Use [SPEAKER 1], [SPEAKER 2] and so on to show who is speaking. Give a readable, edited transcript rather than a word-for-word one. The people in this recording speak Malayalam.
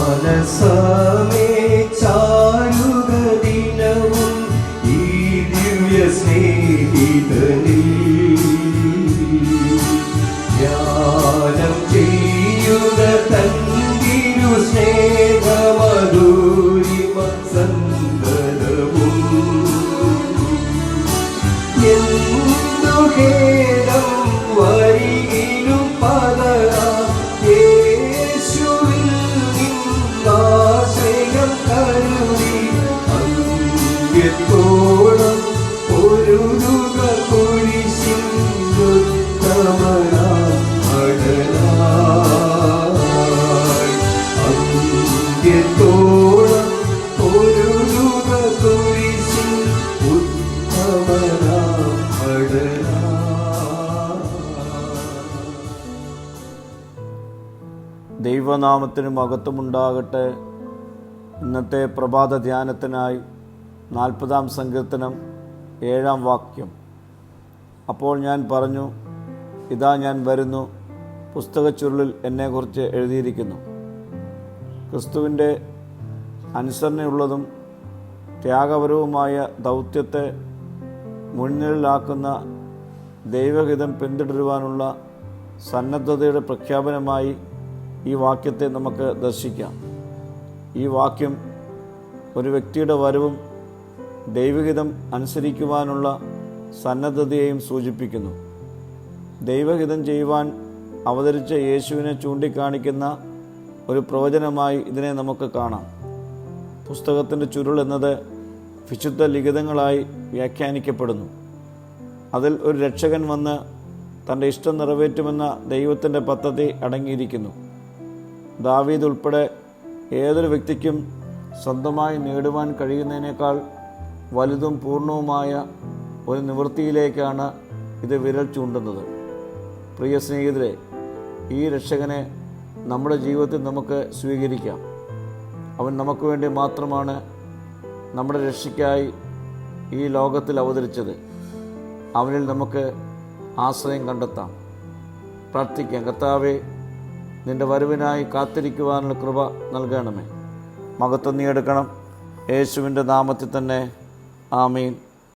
[SPEAKER 1] മാനസമേ ചാരുക ദിനവും ഈ ദിവ്യ സ്നേഹിതനിൽ ധ്യാനം ചെയ്യുക തന്നിരു സ്നേഹമധുരിമ സന്തതവും എന്തു ഖേദം വരികിലും പകരാം യേശുവിൽ നിന്നാശ്രയം കരുതി അന്ത്യത്തോളം പൊരുതുക കുരിശിൻ ഉത്തമനാം അടനായി അന്ത്യത്തോളം പൊരുതുക കുരിശിൻ ഉത്തമനാം അടനായി.
[SPEAKER 2] ദൈവനാമത്തിന് മഹത്വമുണ്ടാകട്ടെ. ഇന്നത്തെ പ്രഭാത ധ്യാനത്തിനായി 40-ാം സങ്കീർത്തനം 7-ാം വാക്യം. അപ്പോൾ ഞാൻ പറഞ്ഞു, ഇതാ ഞാൻ വരുന്നു, പുസ്തകച്ചുരുളിൽ എന്നെക്കുറിച്ച് എഴുതിയിരിക്കുന്നു. ക്രിസ്തുവിൻ്റെ അനുസരണയുള്ളതും ത്യാഗപരവുമായ ദൗത്യത്തെ മുൻനിഴലാക്കുന്ന ദൈവഹിതം പിന്തുടരുവാനുള്ള സന്നദ്ധതയുടെ പ്രഖ്യാപനമായി ഈ വാക്യത്തെ നമുക്ക് ദർശിക്കാം. ഈ വാക്യം ഒരു വ്യക്തിയുടെ വരവും ദൈവഹിതം അനുസരിക്കുവാനുള്ള സന്നദ്ധതയെയും സൂചിപ്പിക്കുന്നു. ദൈവഹിതം ചെയ്യുവാൻ അവതരിച്ച യേശുവിനെ ചൂണ്ടിക്കാണിക്കുന്ന ഒരു പ്രവചനമായി ഇതിനെ നമുക്ക് കാണാം. പുസ്തകത്തിൻ്റെ ചുരുൾ എന്നത് വിശുദ്ധ ലിഖിതങ്ങളായി വ്യാഖ്യാനിക്കപ്പെടുന്നു. അതിൽ ഒരു രക്ഷകൻ വന്ന് തൻ്റെ ഇഷ്ടം നിറവേറ്റുമെന്ന ദൈവത്തിൻ്റെ പദ്ധതി അടങ്ങിയിരിക്കുന്നു. ദാവീദ് ഉൾപ്പെടെ ഏതൊരു വ്യക്തിക്കും സ്വന്തമായി നേടുവാൻ കഴിയുന്നതിനേക്കാൾ വലുതും പൂർണ്ണവുമായ ഒരു നിവൃത്തിയിലേക്കാണ് ഇത് വിരൽ ചൂണ്ടുന്നത്. പ്രിയ സ്നേഹിതരെ, ഈ രക്ഷകനെ നമ്മുടെ ജീവിതത്തിൽ നമുക്ക് സ്വീകരിക്കാം. അവൻ നമുക്ക് വേണ്ടി മാത്രമാണ് നമ്മുടെ രക്ഷയ്ക്കായി ഈ ലോകത്തിൽ അവതരിച്ചത്. അവനിൽ നമുക്ക് ആശ്രയം കണ്ടെത്താം. പ്രാർത്ഥിക്കാം. കർത്താവേ, നിൻ്റെ വരവിനായി കാത്തിരിക്കുവാനുള്ള കൃപ നൽകണമേ. മഹത്വം നീ എടുക്കണം. യേശുവിൻ്റെ നാമത്തിൽ തന്നെ. ആമീൻ.